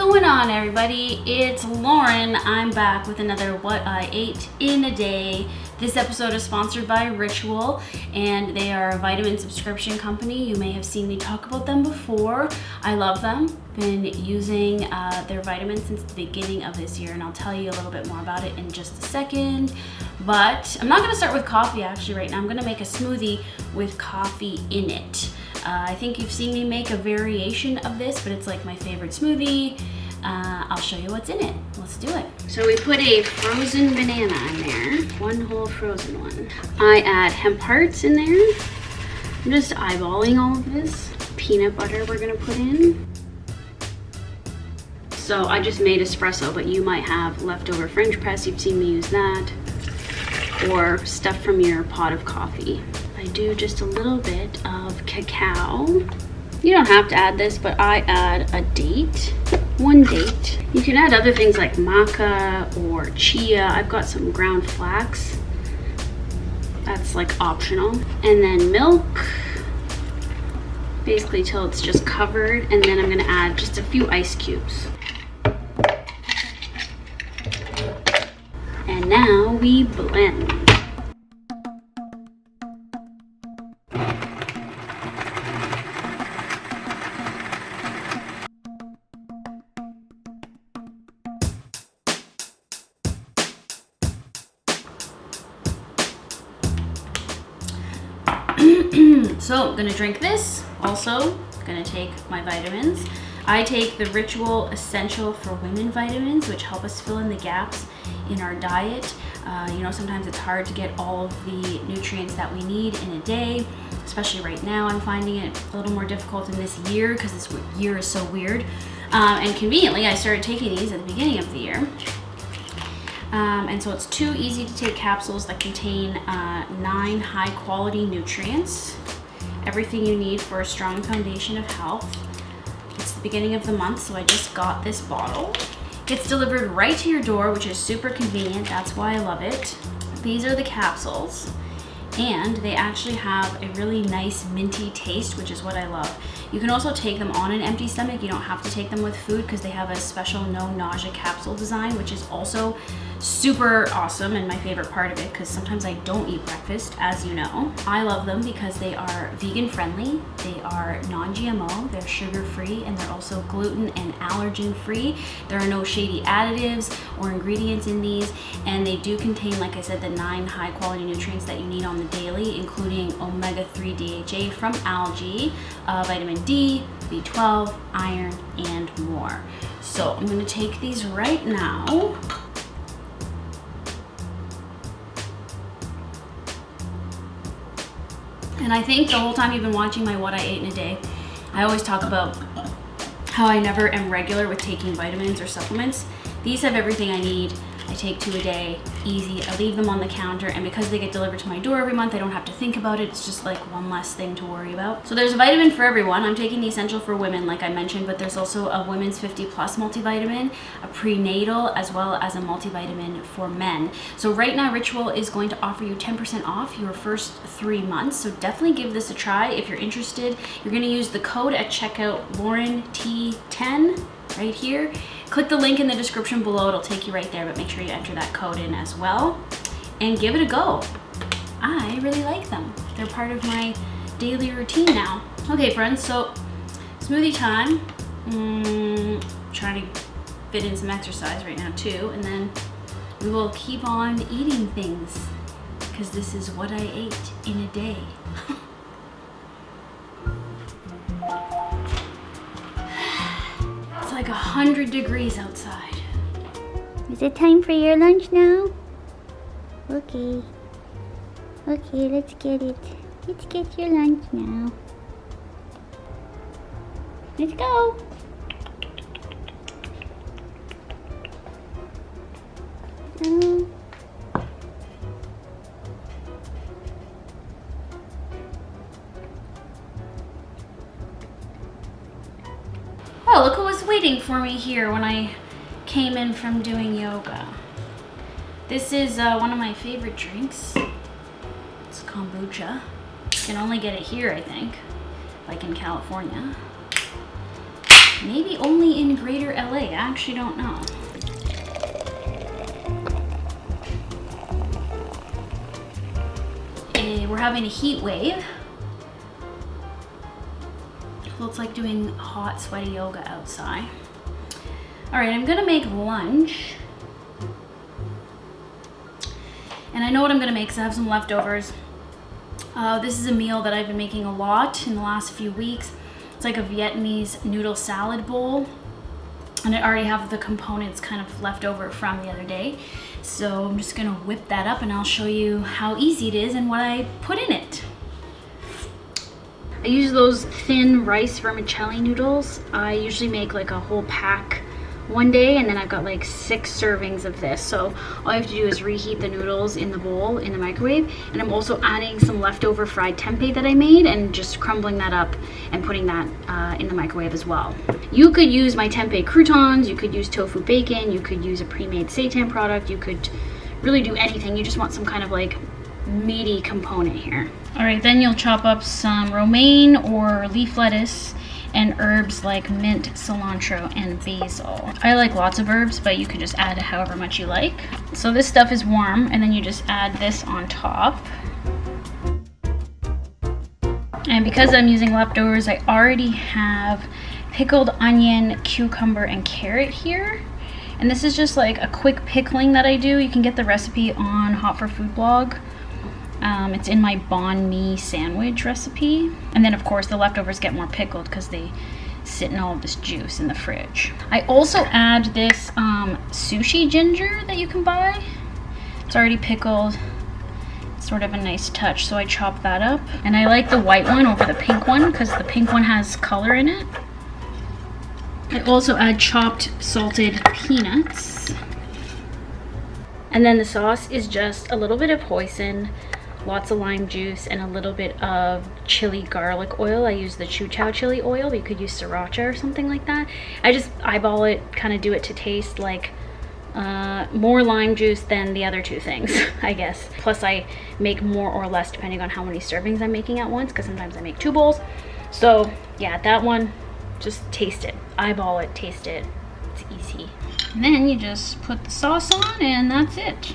going on, everybody? It's Lauren. I'm back with another What I Ate in a Day. This episode is sponsored by Ritual, and they are a vitamin subscription company. You may have seen me talk about them before. I love them. Been using their vitamins since the beginning of this year, and I'll tell you a little bit more about it in just a second. But I'm not going to start with coffee actually right now. I'm going to make a smoothie with coffee in it. I think you've seen me make a variation of this, but it's like my favorite smoothie. I'll show you what's in it. Let's do it. So we put a frozen banana in there, one whole frozen one. I add hemp hearts in there. I'm just eyeballing all of this. Peanut butter we're gonna put in. So I just made espresso, but you might have leftover French press. You've seen me use that. Or stuff from your pot of coffee. I do just a little bit of cacao. You don't have to add this, but I add a date, one date. You can add other things like maca or chia. I've got some ground flax. That's like optional. And then milk, basically till it's just covered. And then I'm gonna add just a few ice cubes. And now we blend. So I'm gonna drink this. Also, gonna take my vitamins. I take the Ritual Essential for Women vitamins, which help us fill in the gaps in our diet. You know, sometimes it's hard to get all of the nutrients that we need in a day, especially right now. I'm finding it a little more difficult in this year because this year is so weird. And conveniently, I started taking these at the beginning of the year. And so it's 2 easy to take capsules that contain 9 high quality nutrients. Everything you need for a strong foundation of health. It's the beginning of the month, so I just got this bottle. It's delivered right to your door, which is super convenient. That's why I love it. These are the capsules, and they actually have a really nice minty taste, which is what I love. You can also take them on an empty stomach. You don't have to take them with food because they have a special no nausea capsule design, which is also super awesome and my favorite part of it because sometimes I don't eat breakfast, as you know. I love them because they are vegan friendly, they are non-GMO, they're sugar free, and they're also gluten and allergen free. There are no shady additives or ingredients in these, and they do contain, like I said, the 9 high quality nutrients that you need on the daily, including omega-3 DHA from algae, vitamin D, B12, iron, and more. So I'm gonna take these right now. And I think the whole time you've been watching my What I Ate in a Day, I always talk about how I never am regular with taking vitamins or supplements. These have everything I need. I take 2 a day, easy. I leave them on the counter, and because they get delivered to my door every month, I don't have to think about it. It's just like one less thing to worry about. So there's a vitamin for everyone. I'm taking the Essential for Women, like I mentioned, but there's also a Women's 50 Plus multivitamin, a prenatal, as well as a multivitamin for men. So right now, Ritual is going to offer you 10% off your first 3 months. So definitely give this a try if you're interested. You're gonna use the code at checkout, LaurenT10, right here. Click the link in the description below, it'll take you right there, but make sure you enter that code in as well and give it a go. I really like them. They're part of my daily routine now. Okay friends, so smoothie time. Trying to fit in some exercise right now too, and then we will keep on eating things because this is what I ate in a day. Like 100 degrees outside. Is it time for your lunch now? Okay. Okay, let's get it. Let's get your lunch now. Let's go. Oh, look who was waiting for me here when I came in from doing yoga. This is one of my favorite drinks. It's kombucha. You can only get it here, I think, like in California. Maybe only in Greater LA, I actually don't know. We're having a heat wave. So it's like doing hot, sweaty yoga outside. All right, I'm gonna make lunch. And I know what I'm gonna make because I have some leftovers. This is a meal that I've been making a lot in the last few weeks. It's like a Vietnamese noodle salad bowl. And I already have the components kind of left over from the other day. So I'm just gonna whip that up and I'll show you how easy it is and what I put in it. I use those thin rice vermicelli noodles. I usually make like a whole pack one day, and then I've got like 6 servings of this. So all I have to do is reheat the noodles in the bowl in the microwave, and I'm also adding some leftover fried tempeh that I made and just crumbling that up and putting that in the microwave as well. You could use my tempeh croutons, you could use tofu bacon, you could use a pre-made seitan product, you could really do anything. You just want some kind of like meaty component here. All right, then you'll chop up some romaine or leaf lettuce and herbs like mint, cilantro, and basil. I like lots of herbs, but you can just add however much you like. So this stuff is warm, and then you just add this on top. And because I'm using leftovers, I already have pickled onion, cucumber, and carrot here. And this is just like a quick pickling that I do. You can get the recipe on Hot for Food blog. It's in my banh mi sandwich recipe. And then of course the leftovers get more pickled because they sit in all of this juice in the fridge. I also add this sushi ginger that you can buy. It's already pickled. It's sort of a nice touch, so I chop that up. And I like the white one over the pink one because the pink one has color in it. I also add chopped salted peanuts. And then the sauce is just a little bit of hoisin, lots of lime juice, and a little bit of chili garlic oil. I use the Chu Chow chili oil, but you could use sriracha or something like that. I just eyeball it, kind of do it to taste like more lime juice than the other two things, I guess. Plus I make more or less depending on how many servings I'm making at once, because sometimes I make 2 bowls. So yeah, that one, just taste it. Eyeball it, taste it. It's easy. And then you just put the sauce on and that's it.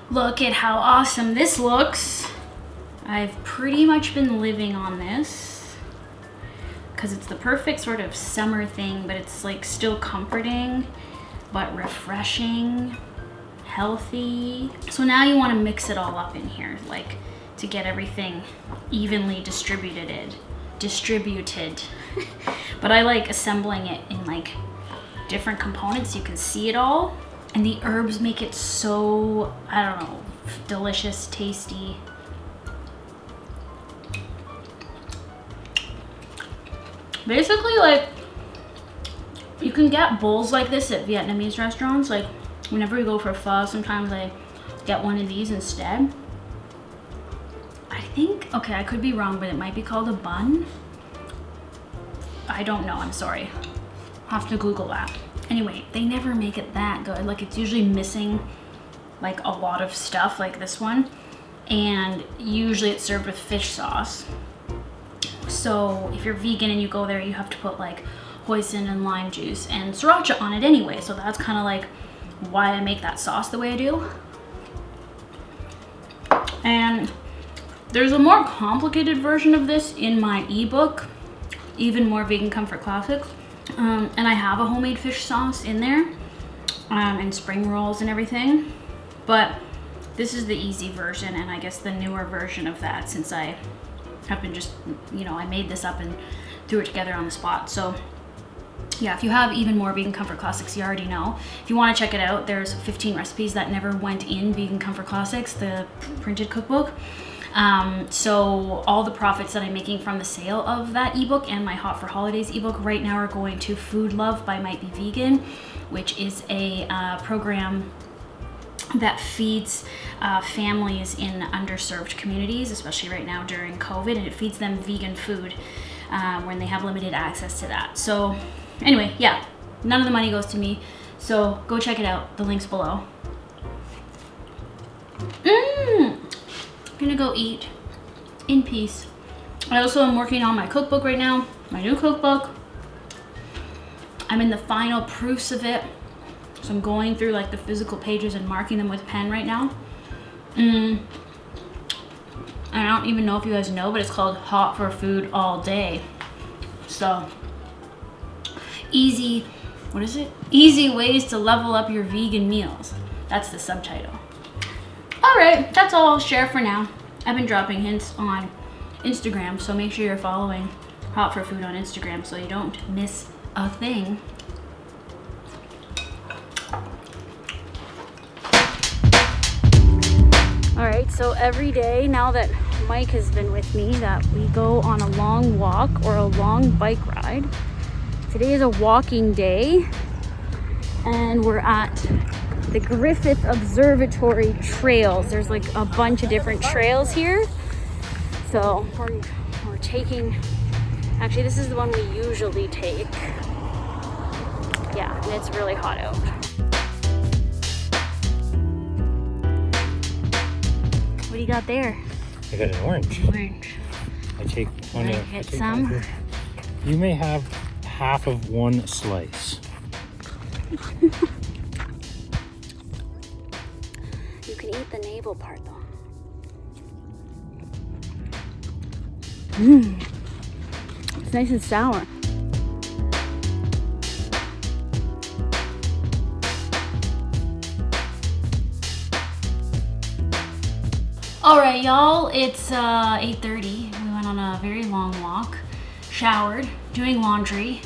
Look at how awesome this looks. I've pretty much been living on this because it's the perfect sort of summer thing, but it's like still comforting, but refreshing, healthy. So now you want to mix it all up in here, like to get everything evenly distributed. But I like assembling it in like different components so you can see it all. And the herbs make it so, I don't know, delicious, tasty. Basically, like, you can get bowls like this at Vietnamese restaurants. Like, whenever you go for pho, sometimes I get one of these instead. I think, okay, I could be wrong, but it might be called a bun. I don't know, I'm sorry. I'll have to Google that. Anyway, they never make it that good. Like, it's usually missing like a lot of stuff like this one. And usually it's served with fish sauce. So if you're vegan and you go there, you have to put like hoisin and lime juice and sriracha on it anyway. So that's kind of like why I make that sauce the way I do. And there's a more complicated version of this in my ebook, Even More Vegan Comfort Classics. And I have a homemade fish sauce in there, and spring rolls and everything. But this is the easy version, and I guess the newer version of that, since I have been just, you know, I made this up and threw it together on the spot. So yeah, if you have Even More Vegan Comfort Classics, you already know. If you want to check it out, there's 15 recipes that never went in Vegan Comfort Classics, the printed cookbook. So all the profits that I'm making from the sale of that ebook and my Hot for Holidays ebook right now are going to Food Love by Might Be Vegan, which is a program that feeds families in underserved communities, especially right now during COVID, and it feeds them vegan food when they have limited access to that. So anyway, yeah, none of the money goes to me, so go check it out. The link's below. I'm gonna go eat in peace. I also am working on my cookbook right now, my new cookbook. I'm in the final proofs of it. So I'm going through like the physical pages and marking them with pen right now. I don't even know if you guys know, but it's called Hot for Food All Day. So, easy ways to level up your vegan meals. That's the subtitle. All right, that's all I'll share for now. I've been dropping hints on Instagram, so make sure you're following Hot for Food on Instagram so you don't miss a thing. All right, so every day now that Mike has been with me, that we go on a long walk or a long bike ride. Today is a walking day, and we're at the Griffith Observatory trails. There's like a bunch of different trails here. So we're taking, actually this is the one we usually take. Yeah, and it's really hot out. What do you got there? I got an orange. Orange. I take one. Wanna get some? You may have half of one slice. You can eat the navel part though. It's nice and sour. All right, y'all, it's 8:30. We went on a very long walk, showered, doing laundry,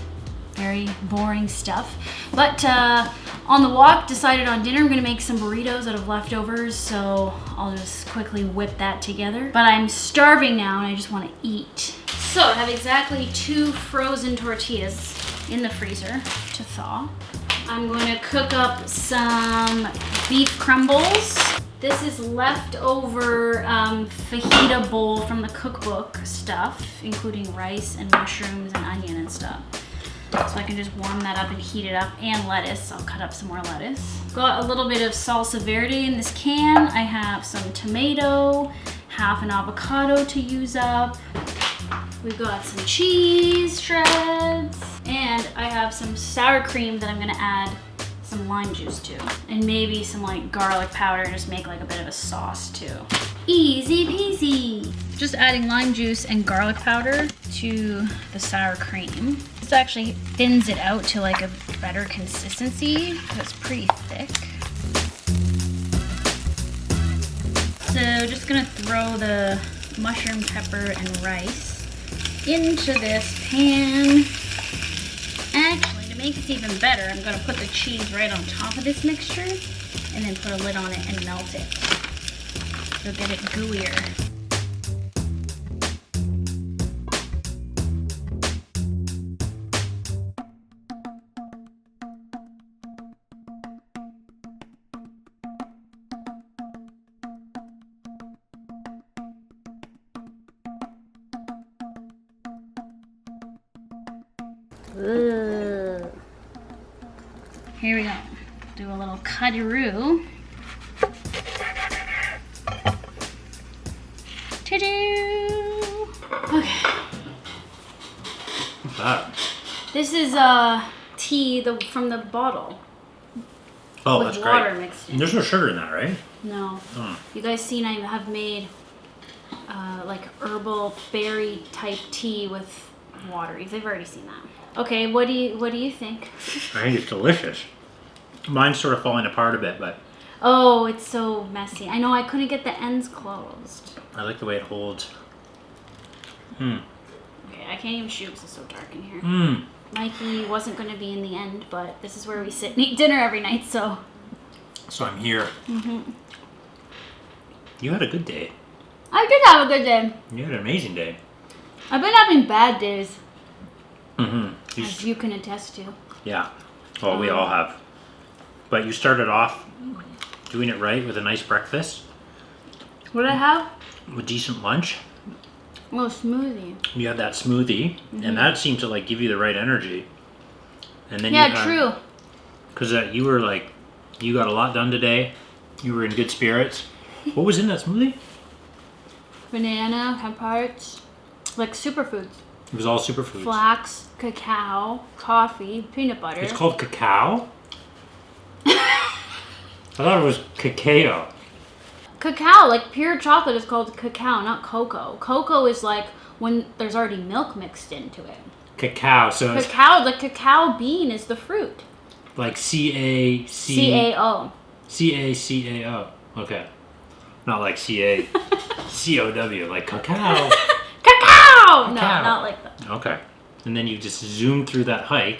very boring stuff. But on the walk, decided on dinner. I'm gonna make some burritos out of leftovers, so I'll just quickly whip that together. But I'm starving now and I just wanna eat. So I have exactly 2 frozen tortillas in the freezer to thaw. I'm gonna cook up some beef crumbles. This is leftover fajita bowl from the cookbook stuff, including rice and mushrooms and onion and stuff. So I can just warm that up and heat it up, and lettuce. I'll cut up some more lettuce. Got a little bit of salsa verde in this can. I have some tomato, half an avocado to use up. We've got some cheese shreds, and I have some sour cream that I'm gonna add some lime juice to, and maybe some like garlic powder, just make like a bit of a sauce too. Easy peasy. Just adding lime juice and garlic powder to the sour cream. This actually thins it out to like a better consistency, because it's pretty thick. So just gonna throw the mushroom, pepper, and rice into this pan. Actually, to make this even better, I'm gonna put the cheese right on top of this mixture and then put a lid on it and melt it. So get it gooier. Ooh. Here we go. Do a little cut-a-roo. Ta-doo! Okay. What's that? This is tea from the bottle. Oh, with that's water great. mixed in. There's no sugar in that, right? No. Oh. You guys seen I have made like herbal berry type tea with water. You've already seen that. Okay, what do you think? I think it's delicious. Mine's sort of falling apart a bit, but Oh, it's so messy. I know, I couldn't get the ends closed. I like the way it holds. Okay, I can't even shoot because it's so dark in here. Mikey wasn't going to be in the end, but this is where we sit and eat dinner every night, so. So I'm here. You had a good day. I did have a good day. You had an amazing day. I've been having bad days, Mm-hmm. as you can attest to. Yeah. Well, we all have. But you started off doing it right with a nice breakfast, What did I have? a decent lunch. Oh, smoothie. You had that smoothie, and that seemed to like give you the right energy. And then Yeah, true. Because you were like, you got a lot done today. You were in good spirits. What was in that smoothie? Banana, heart parts, like superfoods. It was all superfoods. Flax, cacao, coffee, peanut butter. It's called cacao? I thought it was cacao. Cacao, like pure chocolate, is called cacao, not cocoa. Cocoa is like when there's already milk mixed into it. Cacao, so it's Cacao, the cacao bean is the fruit. like C-A-C... C-A-O. C-A-C-A-O. Okay. Not like C-A-C-O-W, like cacao. Cacao! No, not like that. Okay. And then you just zoomed through that hike.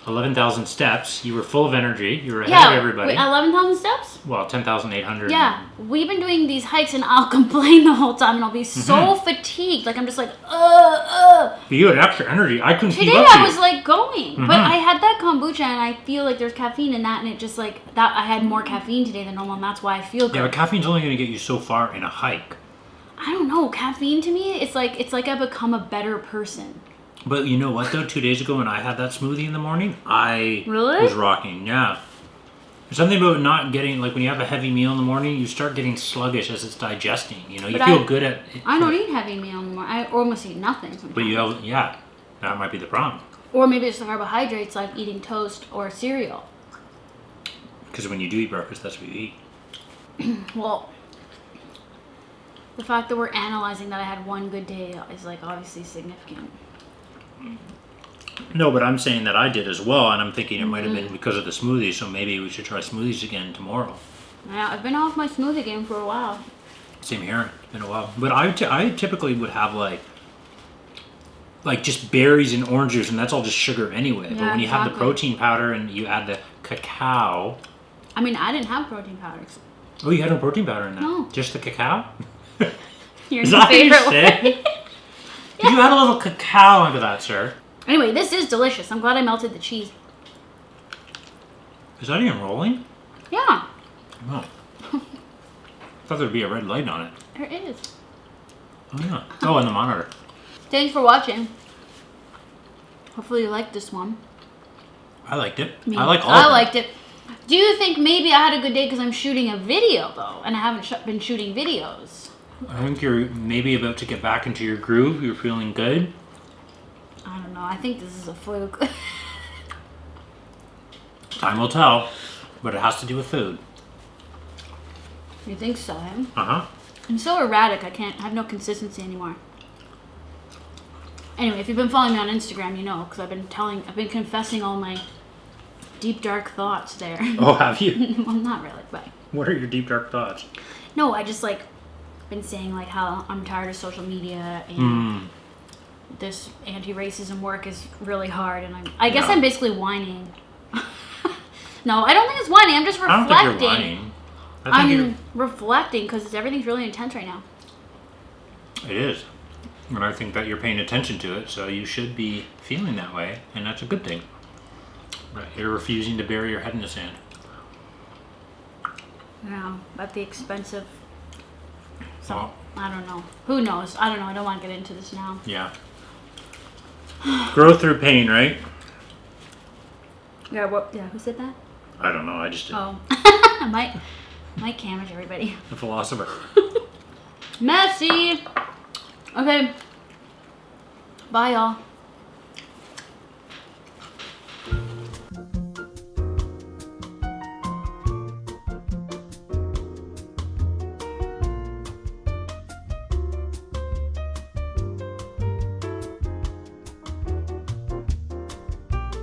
11,000 steps. You were full of energy. You were ahead of everybody. Wait, 11,000 steps? Well, 10,800. Yeah. We've been doing these hikes and I'll complain the whole time and I'll be so fatigued. Like I'm just like, But you had extra energy. I couldn't keep Today up to I you. was like going. But I had that kombucha and I feel like there's caffeine in that and it just like, that I had more caffeine today than normal and that's why I feel good. Yeah, but caffeine's only going to get you so far in a hike. I don't know. Caffeine to me, it's like I become a better person. But you know what, though? 2 days ago when I had that smoothie in the morning, I Really? was rocking, yeah. There's something about not getting, like when you have a heavy meal in the morning, you start getting sluggish as it's digesting. You know, you But feel good at it. I don't eat heavy meal anymore. I almost eat nothing sometimes. But you have, yeah, that might be the problem. Or maybe it's the carbohydrates like eating toast or cereal. Because when you do eat breakfast, that's what you eat. Well, the fact that we're analyzing that I had one good day is like obviously significant. No, but I'm saying that I did as well, and I'm thinking it might have been because of the smoothie, so maybe we should try smoothies again tomorrow. Yeah, I've been off my smoothie game for a while. Same here. It's been a while. But I typically would have like just berries and orange juice, and that's all just sugar anyway. Yeah, but when you have the exactly. protein powder and you add the cacao... I mean, I didn't have protein powders. Oh, you had no protein powder in that? No. Just the cacao? Your Is that what you favorite say? way. You had a little cacao into that, sir. Anyway, this is delicious. I'm glad I melted the cheese. Is that even rolling? Yeah, Oh. I thought there'd be a red light on it. there is. Oh, yeah. Oh, and the monitor. Thanks for watching. Hopefully you liked this one. I liked it. Me. I like all of them. I liked it. Do you think maybe I had a good day because I'm shooting a video though, and I haven't been shooting videos? I think you're maybe about to get back into your groove. You're feeling good. I don't know. I think this is a fluke. Time will tell, but it has to do with food. You think so, eh? Uh-huh. I'm so erratic. I have no consistency anymore. Anyway, if you've been following me on Instagram, you know, because I've been confessing all my deep dark thoughts there. Oh, have you? Well, not really, but What are your deep, dark thoughts? no, I just like been saying like how I'm tired of social media and this anti-racism work is really hard, and I guess Yeah. I'm basically whining. No, I don't think it's whining. I'm just I don't reflecting. think you're whining. I think I'm reflecting because everything's really intense right now. it is. And I think that you're paying attention to it, so you should be feeling that way, and that's a good thing. Right. You're refusing to bury your head in the sand. Yeah, at the expense of some, Well, I don't know. Who knows? I don't know. I don't want to get into this now. yeah. Growth through pain, right? Yeah, what? Yeah, who said that? I don't know. I just did. Oh, Mike Cameron, everybody. The philosopher. Messy. Okay. Bye, y'all.